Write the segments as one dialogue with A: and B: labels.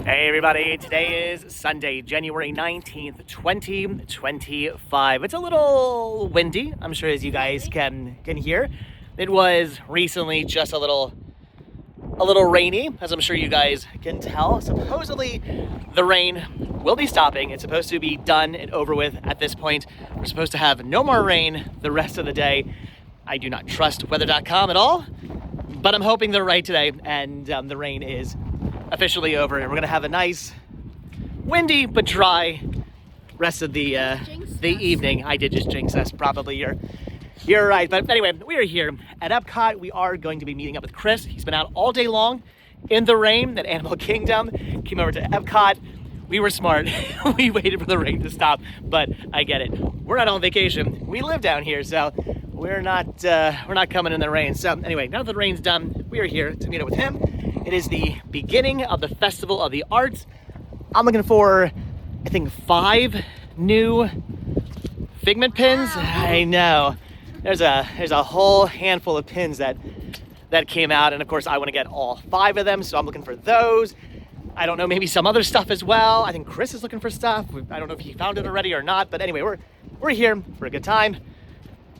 A: Hey everybody, today is Sunday, January 19th, 2025. It's a little windy, I'm sure as you guys can hear. It was recently just a little rainy, as I'm sure you guys can tell. Supposedly the rain will be stopping. It's supposed to be done and over with at this point. We're supposed to have no more rain the rest of the day. I do not trust weather.com at all, but I'm hoping they're right today and the rain is officially over, and we're gonna have a nice windy but dry rest of the evening. I did just jinx us, probably. You're right. But anyway, we are here at Epcot. We are going to be meeting up with Chris. He's been out all day long in the rain at Animal Kingdom, came over to Epcot. We were smart. We waited for the rain to stop, but I get it. We're not on vacation. We live down here, so we're not coming in the rain. So anyway, now that the rain's done, we are here to meet up with him. It is the beginning of the Festival of the Arts. I'm looking for, I think, 5 new Figment pins. I know. There's a whole handful of pins that came out, and of course I want to get all 5 of them, so I'm looking for those. I don't know, maybe some other stuff as well. I think Chris is looking for stuff. I don't know if he found it already or not, but anyway, we're here for a good time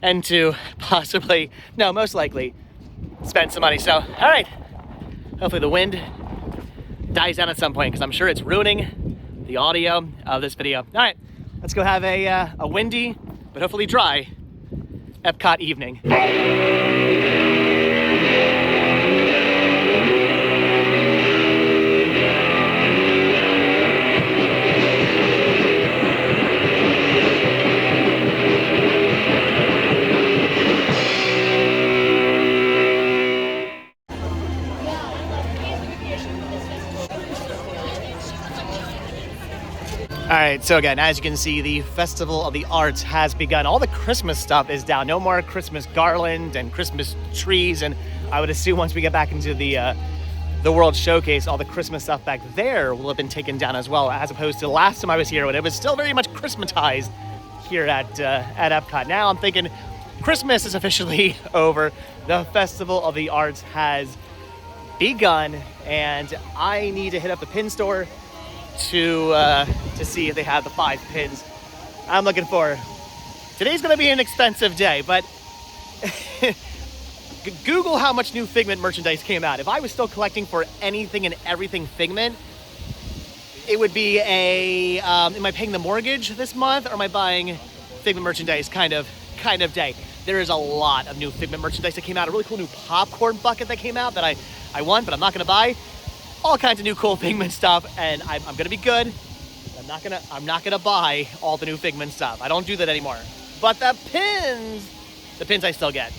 A: and to possibly, no, most likely spend some money. So, all right. Hopefully the wind dies down at some point, because I'm sure it's ruining the audio of this video. All right, let's go have a windy, but hopefully dry Epcot evening. All right, so again, as you can see, the Festival of the Arts has begun. All the Christmas stuff is down. No more Christmas garland and Christmas trees. And I would assume once we get back into the World Showcase, all the Christmas stuff back there will have been taken down as well, as opposed to the last time I was here when it was still very much Christmatized here at Epcot. Now I'm thinking Christmas is officially over. The Festival of the Arts has begun, and I need to hit up the pin store to see if they have the 5 pins I'm looking for. Today's gonna be an expensive day, but Google how much new Figment merchandise came out. If I was still collecting for anything and everything Figment, it would be am I paying the mortgage this month, or am I buying Figment merchandise kind of day? There is a lot of new Figment merchandise that came out. A really cool new popcorn bucket that came out that I want, but I'm not gonna buy. All kinds of new cool Figment stuff, and I'm gonna be good. I'm not gonna buy all the new Figment stuff. I don't do that anymore. But the pins I still get.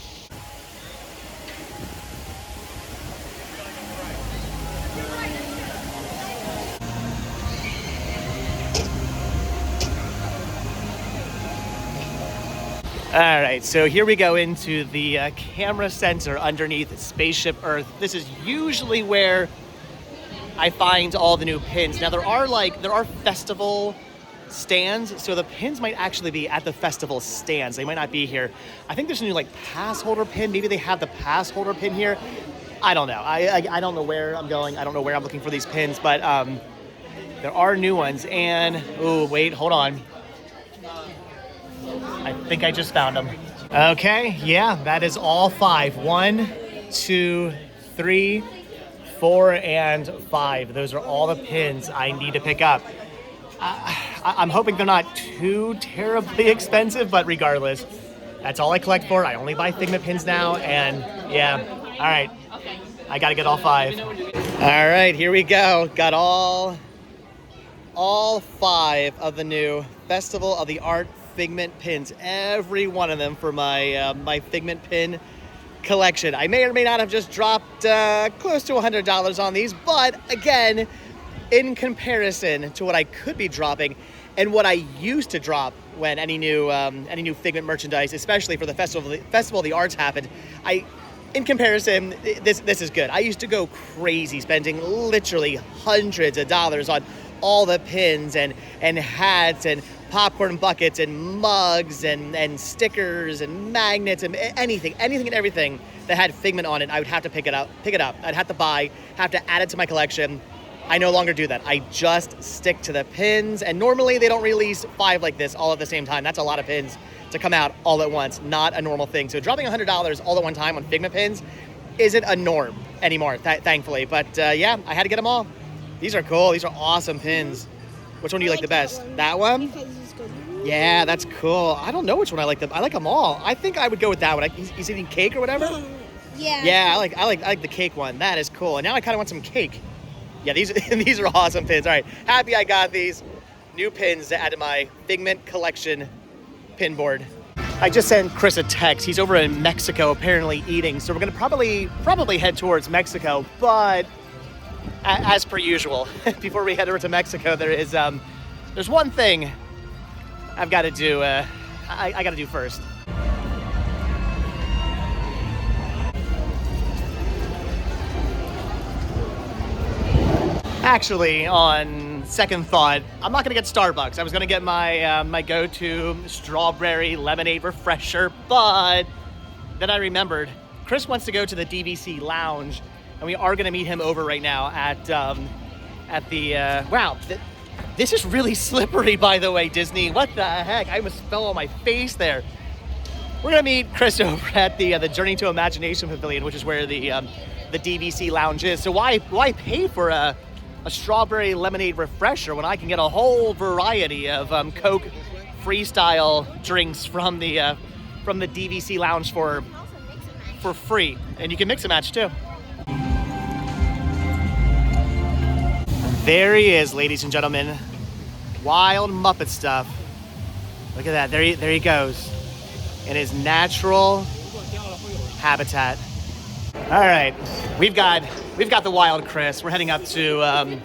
A: All right, so here we go into the camera center underneath Spaceship Earth. This is usually where I find all the new pins. Now there are festival stands, so the pins might actually be at the festival stands. They might not be here. I think there's a new pass holder pin. Maybe they have the pass holder pin here. I don't know. I don't know where I'm going. I don't know where I'm looking for these pins, but there are new ones. And oh wait, hold on. I think I just found them. Okay, yeah, that is all 5. 1, 2, 3, 4, and 5. Those are all the pins I need to pick up. I'm hoping they're not too terribly expensive, but regardless, that's all I collect for. I only buy Figment pins now, and yeah, all right. I gotta get all 5. All right, here we go. Got all 5 of the new Festival of the Art Figment pins. Every one of them for my Figment pin collection. I may or may not have just dropped close to $100 on these, but again, in comparison to what I could be dropping and what I used to drop when any new Figment merchandise, especially for the Festival of the Arts happened, in comparison, this is good. I used to go crazy spending literally hundreds of dollars on all the pins and hats and popcorn buckets and mugs and stickers and magnets and anything and everything that had Figment on it. I would have to pick it up. I'd have to buy, have to add it to my collection. I no longer do that. I just stick to the pins, and normally they don't release 5 like this all at the same time. That's a lot of pins to come out all at once, not a normal thing. So dropping $100 all at one time on Figment pins isn't a norm anymore, thankfully. But yeah, I had to get them all. These are cool. These are awesome pins. Which one do you like the best? That one? Yeah, that's cool. I don't know which one I like. I like them all. I think I would go with that one. He's eating cake or whatever?
B: Yeah.
A: Yeah, I like the cake one. That is cool. And now I kind of want some cake. Yeah, these are awesome pins. All right, happy I got these new pins to add to my Figment collection pin board. I just sent Chris a text. He's over in Mexico apparently eating, so we're gonna probably head towards Mexico. But as per usual, before we head over to Mexico, there's one thing I've got to do. I got to do first. Actually, on second thought, I'm not gonna get Starbucks. I was gonna get my my go-to strawberry lemonade refresher, but then I remembered Chris wants to go to the DVC Lounge, and we are gonna meet him over right now at the wow. This is really slippery, by the way, Disney. What the heck? I almost fell on my face there. We're gonna meet Chris over at the Journey to Imagination Pavilion, which is where the DVC Lounge is. So why pay for a strawberry lemonade refresher when I can get a whole variety of Coke freestyle drinks from the DVC Lounge for free, and you can mix and match too. There he is, ladies and gentlemen. Wild Muppet stuff. Look at that. There he goes in his natural habitat. All right, we've got the wild Chris. We're heading up to the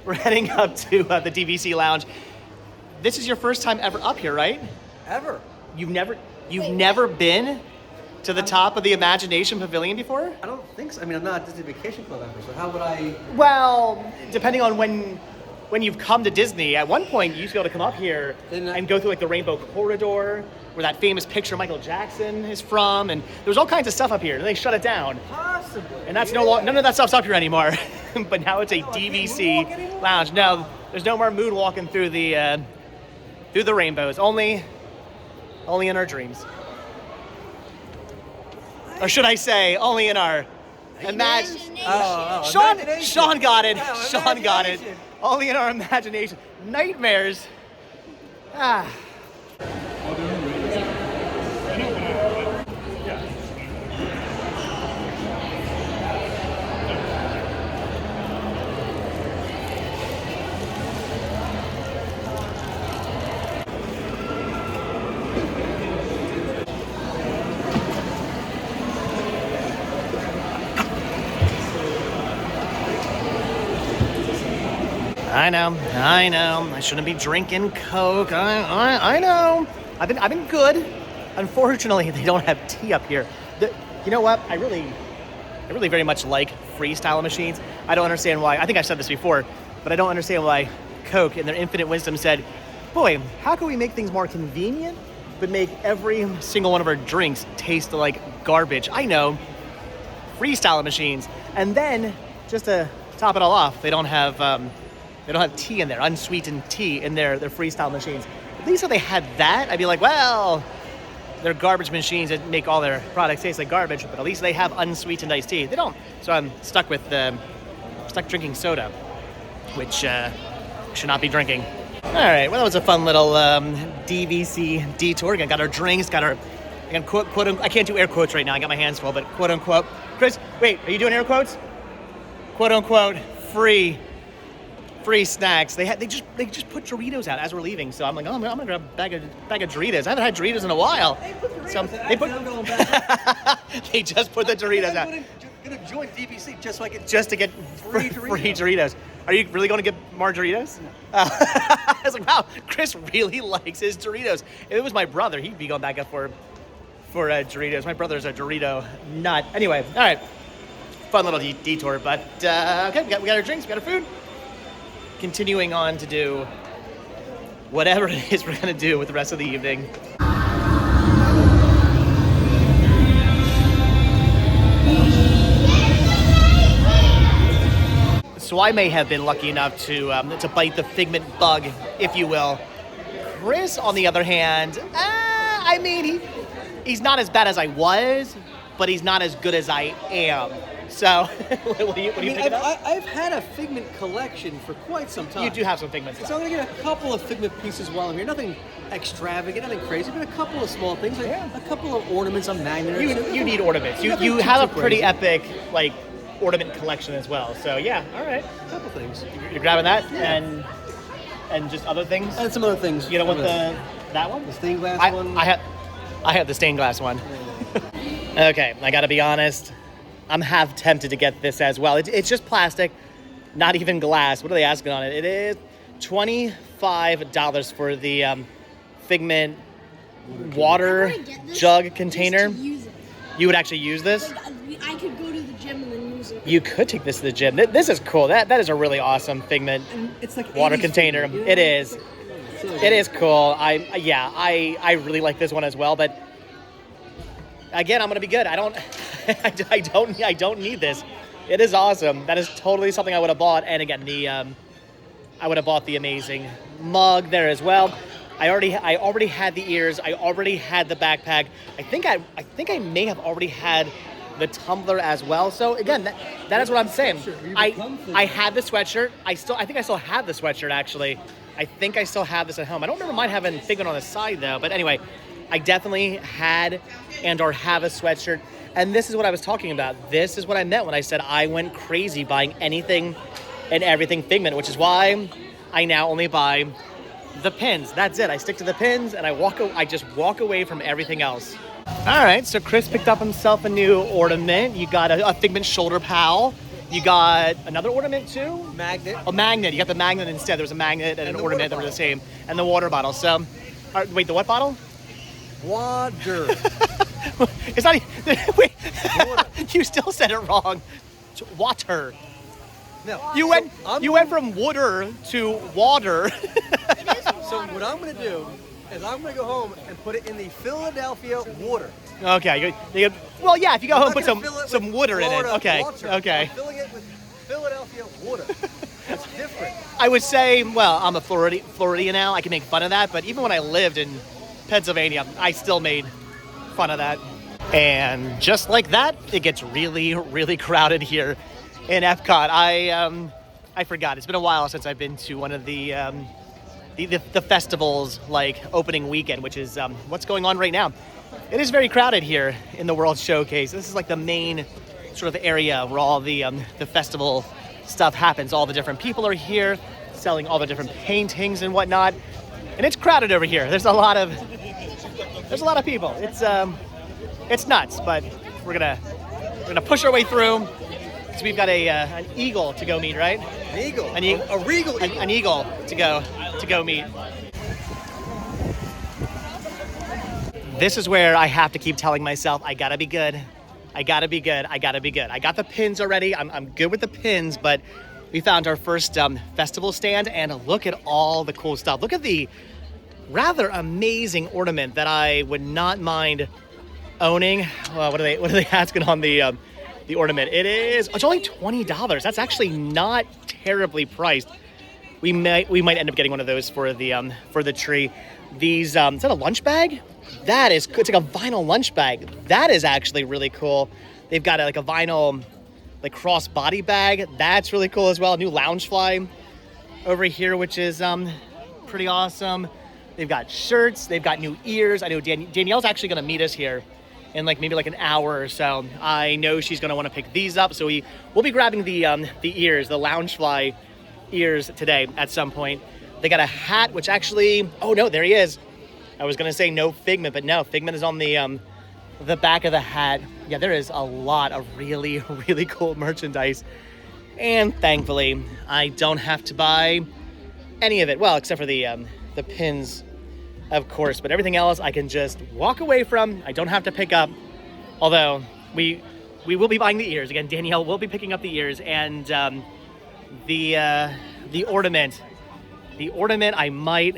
A: DVC Lounge. This is your first time ever up here, right?
C: Ever.
A: You've never been to the top of the Imagination Pavilion before?
C: I don't think so. I mean, I'm not a Disney Vacation Club member, so how would I?
A: Well, depending on when you've come to Disney, at one point you used to be able to come up here and go through like the Rainbow Corridor, where that famous picture of Michael Jackson is from, and there's all kinds of stuff up here. And they shut it down.
C: Possibly.
A: And that's none of that stuff's up here anymore. But now it's a DVC Lounge. No, there's no more moonwalking through the rainbows. Only in our dreams. Or should I say, only in our imagination. Sean got it.
C: Oh,
A: Sean got it. Only in our imagination. Nightmares. I know. I shouldn't be drinking Coke. I know. I've been good. Unfortunately, they don't have tea up here. You know what? I really very much like freestyle machines. I don't understand why. I think I've said this before, but I don't understand why Coke, in their infinite wisdom, said, "Boy, how can we make things more convenient, but make every single one of our drinks taste like garbage?" I know. Freestyle machines, and then just to top it all off, they don't have tea in there, unsweetened tea in their freestyle machines. At least if they had that, I'd be like, well, they're garbage machines that make all their products taste like garbage, but at least they have unsweetened iced tea. They don't. So I'm stuck drinking soda, which should not be drinking. All right, well, that was a fun little DVC detour. Got our drinks, quote, I can't do air quotes right now. I got my hands full, but quote unquote. Chris, wait, are you doing air quotes? Quote unquote, free snacks. They just put Doritos out as we're leaving. So I'm like, oh, I'm gonna grab a bag of Doritos. I haven't had Doritos in a while.
C: They put Doritos out. I'm going back.
A: They just put the Doritos out.
C: I'm gonna join DVC just so I can
A: to get free Doritos. Are you really going to get more Doritos?
C: No.
A: I was like, wow, Chris really likes his Doritos. If it was my brother, he'd be going back up for Doritos. My brother's a Dorito nut. Anyway, all right, fun little detour. But okay, we got our drinks, we got our food. Continuing on to do whatever it is we're gonna do with the rest of the evening. So I may have been lucky enough to bite the Figment bug, if you will. Chris, on the other hand, I mean, he's not as bad as I was, but he's not as good as I am. So, what do you pick up?
C: I've had a Figment collection for quite some time.
A: You do have some Figment stuff.
C: So I'm going to get a couple of Figment pieces while I'm here. Nothing extravagant, nothing crazy, but a couple of small things. Like a couple of ornaments, a magnet.
A: You need ornaments. You have a pretty epic, like, ornament collection as well. So, yeah, all right.
C: A couple things.
A: You're grabbing that? Yeah. And just other things?
C: And some other things.
A: You know what that one?
C: The stained glass one?
A: I have the stained glass one. Yeah. Okay, I gotta be honest. I'm half tempted to get this as well. It's just plastic, not even glass. What are they asking on it? It is $25 for the Figment water jug container. You would actually use this?
B: I could go to the gym and then use it.
A: You could take this to the gym. This is cool. That is a really awesome Figment
C: it's like
A: water container.
C: Figment, you know?
A: It is. It is cool. I really like this one as well. But again, I'm gonna be good. I don't need this. It is awesome. That is totally something I would have bought. And again, I would have bought the amazing mug there as well. I already had the ears. I already had the backpack. I think I may have already had the tumbler as well. So again, that is what I'm saying. I had the sweatshirt. I think I still have the sweatshirt actually. I think I still have this at home. I don't remember mine having Figment on the side though. But anyway, I definitely had or have a sweatshirt. And this is what I was talking about. This is what I meant when I said I went crazy buying anything and everything Figment, which is why I now only buy the pins. That's it. I stick to the pins and I just walk away from everything else. All right, so Chris picked up himself a new ornament. You got a Figment shoulder pal. You got another ornament too?
C: Magnet.
A: A magnet. You got the magnet instead. There was a magnet and an ornament that were the same. And the water bottle. So, wait, the what bottle?
C: Water.
A: It's not. Wait. You still said it wrong. Water.
C: No.
A: You went from water to water.
C: So what I'm going to do is I'm going to go home and put it in the Philadelphia water.
A: Okay. Well, yeah. If you go home, put some water in it.
C: Florida
A: Okay.
C: water.
A: Okay.
C: I'm filling it with Philadelphia water. It's different.
A: I would say, well, I'm a Floridian now. I can make fun of that, but even when I lived in Pennsylvania, I still made fun of that. And just like that, it gets really, really crowded here in Epcot. I forgot. It's been a while since I've been to one of the festivals, like opening weekend, which is what's going on right now. It is very crowded here in the World Showcase. This is like the main sort of area where all the festival stuff happens. All the different people are here selling all the different paintings and whatnot, and it's crowded over here. There's a lot of people. It's nuts, but we're gonna push our way through. So we've got an eagle to go meet, right?
C: An eagle. A regal eagle.
A: An eagle to go meet. This is where I have to keep telling myself, I gotta be good. I gotta be good. I gotta be good. I got the pins already. I'm good with the pins, but we found our first festival stand, and look at all the cool stuff. Look at the rather amazing ornament that I would not mind owning. What are they asking on the ornament? It's only $20. That's actually not terribly priced. We might end up getting one of those for the tree. These is that a lunch bag? It's like a vinyl lunch bag. That is actually really cool. They've got a vinyl like cross body bag. That's really cool as well. A new lounge fly over here, which is pretty awesome. They've got shirts. They've got new ears. I know Danielle's actually going to meet us here in maybe an hour or so. I know she's going to want to pick these up. So we'll be grabbing the ears, the lounge fly ears today at some point. They got a hat, which actually, oh no, there he is. I was going to say no Figment, but no, Figment is on the back of the hat. Yeah, there is a lot of really, really cool merchandise. And thankfully, I don't have to buy any of it. Well, except for the pins, of course. But everything else I can just walk away from. I don't have to pick up. Although, we will be buying the ears. Again, Danielle will be picking up the ears. And the ornament. The ornament, I might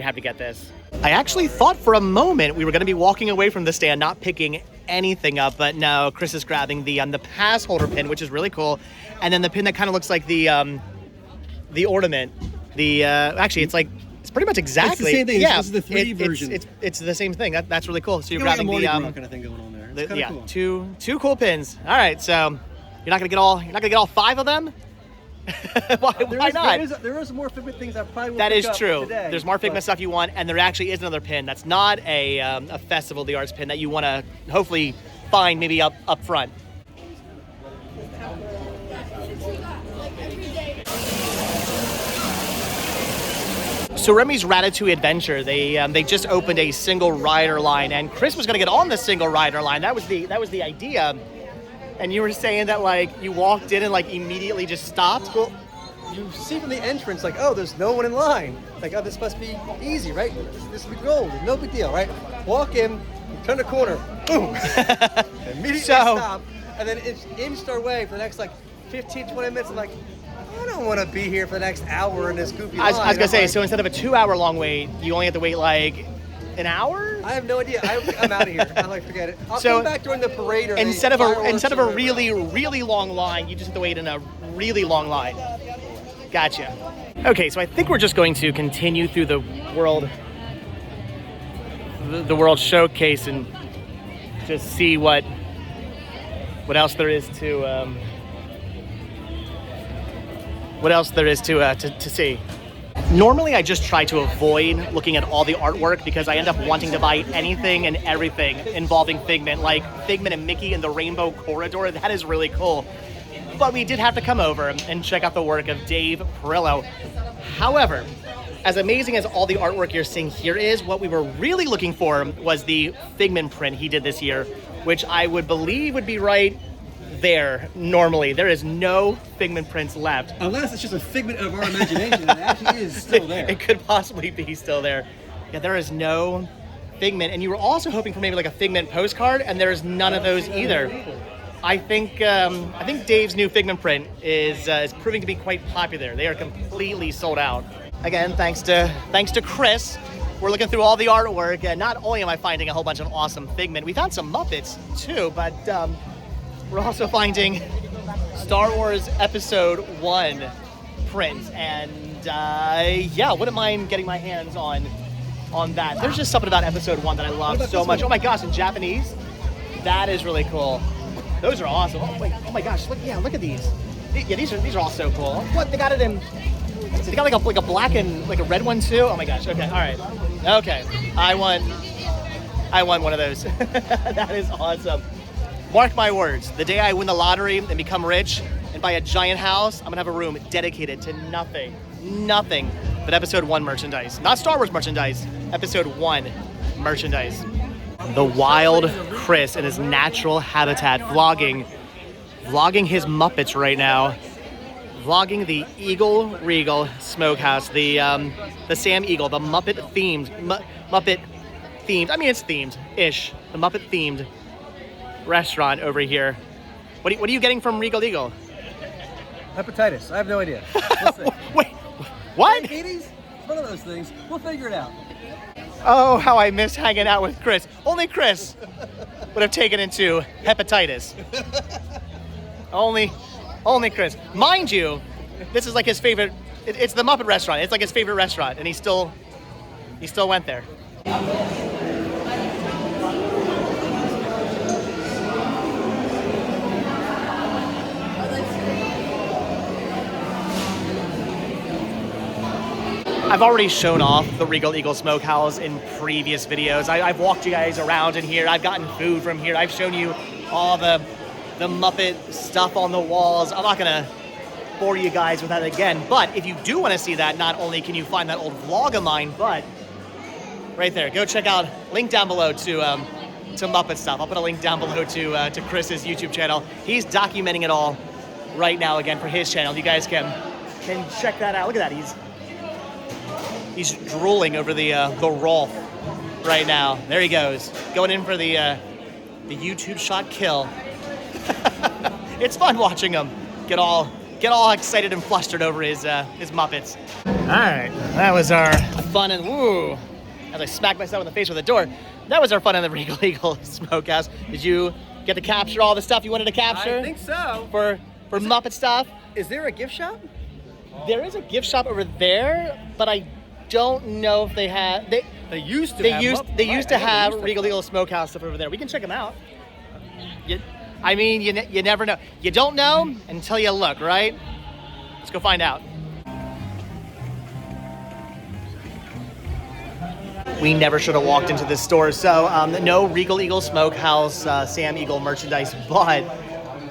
A: have to get this. I actually thought for a moment we were going to be walking away from the stand, not picking anything up, but no, Chris is grabbing the pass holder pin, which is really cool, and then the pin that kind of looks like the ornament. Actually, it's pretty much exactly.
C: It's the same thing.
A: Yeah,
C: This is the 3D version.
A: It's the same thing. That's really cool. So you're
C: Like a
A: grabbing
C: Mardi
A: the
C: Gras kind of thing going on there. It's kinda cool.
A: two cool pins. All right, so you're not gonna get all 5 of them. Why not?
C: There is more Figment things I probably will
A: That
C: pick
A: is
C: up
A: true.
C: today,
A: There's more Figment
C: but
A: stuff you want, and there actually is another pin that's not a Festival of the Arts pin that you want to hopefully find maybe up front. So Remy's Ratatouille Adventure, they just opened a single rider line, and Chris was gonna get on the single rider line. That was the idea. And you were saying that like you walked in and like immediately just stopped.
C: well, you see from the entrance, like, oh, there's no one in line. Like, oh, this must be easy, right? This will be gold. No big deal, right? Walk in, turn the corner, boom. Immediately stop, and then inched our way for the next like 15, 20 minutes. I'm like, I don't want to be here for the next hour in this goofy line.
A: I was gonna say,
C: like,
A: so instead of a 2-hour long wait, you only have to wait like an hour?
C: I have no idea. I'm out of here. I'm like, forget it. I'll
A: So,
C: come back during the parade or the
A: Instead of
C: fireworks
A: a
C: or whatever.
A: really long line, you just have to wait in a really long line. Gotcha. Okay, so I think we're just going to continue through the world showcase and just see what else there is to see. Normally, I just try to avoid looking at all the artwork because I end up wanting to buy anything and everything involving Figment, like Figment and Mickey in the Rainbow Corridor. That is really cool. But we did have to come over and check out the work of Dave Perillo. However, as amazing as all the artwork you're seeing here is, what we were really looking for was the Figment print he did this year, which I would believe would be right there normally. There is no Figment prints left.
C: Unless it's just a figment of our imagination, and it actually is still there.
A: It could possibly be still there. Yeah, there is no Figment, and you were also hoping for maybe like a Figment postcard, and there's none of those either. I think Dave's new Figment print is proving to be quite popular. They are completely sold out. Again, thanks to Chris, we're looking through all the artwork, and not only am I finding a whole bunch of awesome Figment, we found some Muppets too, but we're also finding Star Wars Episode 1 prints, and yeah, wouldn't mind getting my hands on that. There's just something about Episode 1 that I love so much. Oh my gosh, in Japanese? That is really cool. Those are awesome. Oh my gosh, look at these. Yeah, these are all so cool. What, they got it in, they got like a black and like a red one too? Oh my gosh, okay, all right. Okay, I want one of those. That is awesome. Mark my words, the day I win the lottery and become rich and buy a giant house, I'm gonna have a room dedicated to nothing but Episode 1 merchandise. Not Star Wars merchandise, Episode 1 merchandise. The wild Chris in his natural habitat, vlogging his Muppets right now. Vlogging the Regal Smokehouse, the Sam Eagle, the Muppet themed, I mean, it's themed-ish, the Muppet themed restaurant over here. What are you getting from Regal Eagle?
C: Hepatitis. I have no idea.
A: Wait, what?
C: Diabetes? It's one of those things. We'll figure it out.
A: Oh, how I miss hanging out with Chris. Only Chris would have taken into hepatitis. Only Chris. Mind you, this is like his favorite. It's the Muppet restaurant. It's like his favorite restaurant, and he still went there. I've already shown off the Regal Eagle Smokehouse in previous videos. I've walked you guys around in here. I've gotten food from here. I've shown you all the Muppet stuff on the walls. I'm not gonna bore you guys with that again, but if you do want to see that, not only can you find that old vlog of mine, but right there, go check out, link down below to Muppet stuff. I'll put a link down below to Chris's YouTube channel. He's documenting it all right now again for his channel. You guys can check that out. Look at that, he's drooling over the Rolf right now. There he goes, going in for the YouTube shot kill. It's fun watching him get all excited and flustered over his Muppets. All right, that was our fun and woo. As I smack myself in the face with a door. that was our fun in the Regal Eagle Smokehouse. Did you get to capture all the stuff you wanted to capture?
C: I think so.
A: For Muppet stuff?
C: Is there a gift shop?
A: There is a gift shop over there, but I don't know if they have. They used to have Regal Eagle Smokehouse stuff over there. We can check them out. You never know. You don't know until you look, right? Let's go find out. We never should have walked into this store. So no Regal Eagle Smokehouse Sam Eagle merchandise, but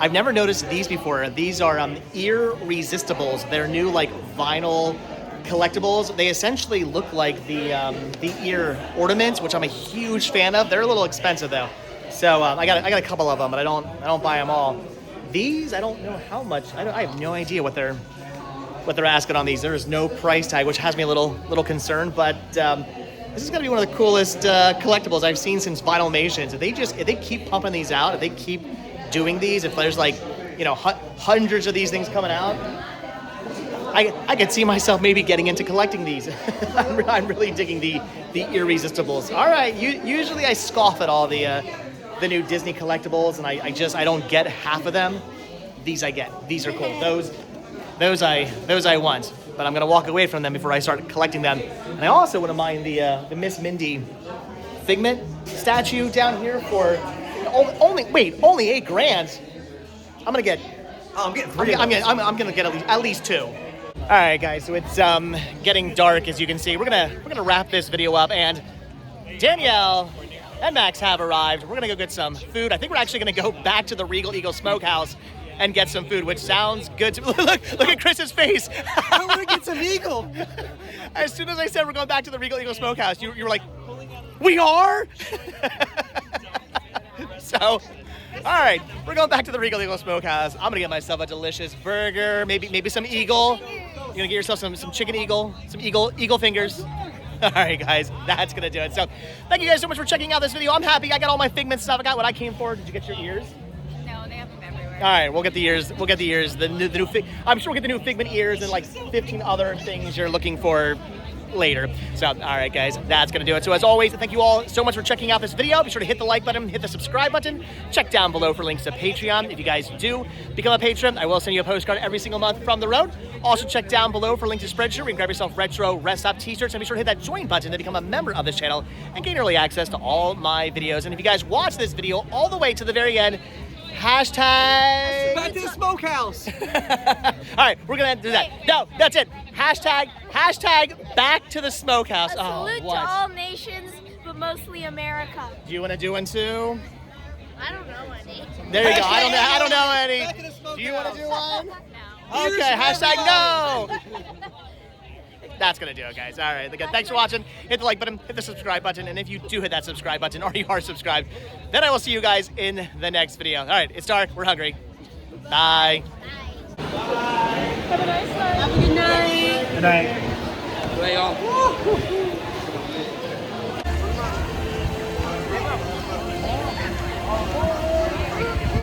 A: I've never noticed these before. These are ear resistables. They're new like vinyl collectibles. They essentially look like the ear ornaments, which I'm a huge fan of. They're a little expensive though. So I got a couple of them, but I don't buy them all. These I don't know how much. I have no idea what they're asking on these. There is no price tag, which has me a little concerned. But this is gonna be one of the coolest collectibles I've seen since Vinylmations. If they keep pumping these out, if they keep doing these, if there's like hundreds of these things coming out, I could see myself maybe getting into collecting these. I'm really digging the irresistibles. All right, usually I scoff at all the new Disney collectibles, and I don't get half of them. These I get. These are cool. Those I want, but I'm gonna walk away from them before I start collecting them. And I also wouldn't mind the Miss Mindy Figment statue down here for only $8,000. I'm gonna get.
C: Oh, I'm getting 3.
A: I'm gonna get at least 2. All right, guys. So it's getting dark, as you can see. We're gonna wrap this video up, and Danielle and Max have arrived. We're gonna go get some food. I think we're actually gonna go back to the Regal Eagle Smokehouse and get some food, which sounds good to me. Look at Chris's face.
C: I want to get some Eagle.
A: As soon as I said we're going back to the Regal Eagle Smokehouse, you were like, we are? So, all right, we're going back to the Regal Eagle Smokehouse. I'm gonna get myself a delicious burger, maybe some Eagle. You're gonna get yourself some chicken Eagle, some Eagle fingers. All right, guys, that's gonna do it. So, thank you guys so much for checking out this video. I'm happy. I got all my Figment stuff. I got what I came for. Did you get your ears?
D: No, they have them everywhere.
A: All right, we'll get the ears. We'll get the ears. The new I'm sure we'll get the new Figment ears and like 15 other things you're looking for later. So, all right, guys, that's gonna do it. So, as always, thank you all so much for checking out this video. Be sure to hit the like button, hit the subscribe button. Check down below for links to Patreon. If you guys do become a patron, I will send you a postcard every single month from the road. Also, check down below for links to Spreadshirt. You can grab yourself retro rest stop t-shirts, and be sure to hit that join button to become a member of this channel and gain early access to all my videos. And if you guys watch this video all the way to the very end, hashtag
C: Back to the smokehouse.
A: all right, we're gonna do that. No, that's it. Hashtag back to the smokehouse.
B: A salute to
A: what?
B: all nations, but mostly America.
A: Do you want to do one too?
B: I don't know any.
A: There you go. I don't know
C: Back to
A: any.
C: the smokehouse.
A: Do you want to do one?
B: No.
A: Okay. Hashtag no. That's gonna do it, guys. All right. Again, thanks for watching. Hit the like button, hit the subscribe button, and if you do hit that subscribe button or you are subscribed, then I will see you guys in the next video. All right. It's dark. We're hungry. Bye.
B: Have a nice night. Have a good night.
A: Good night.
C: Way off.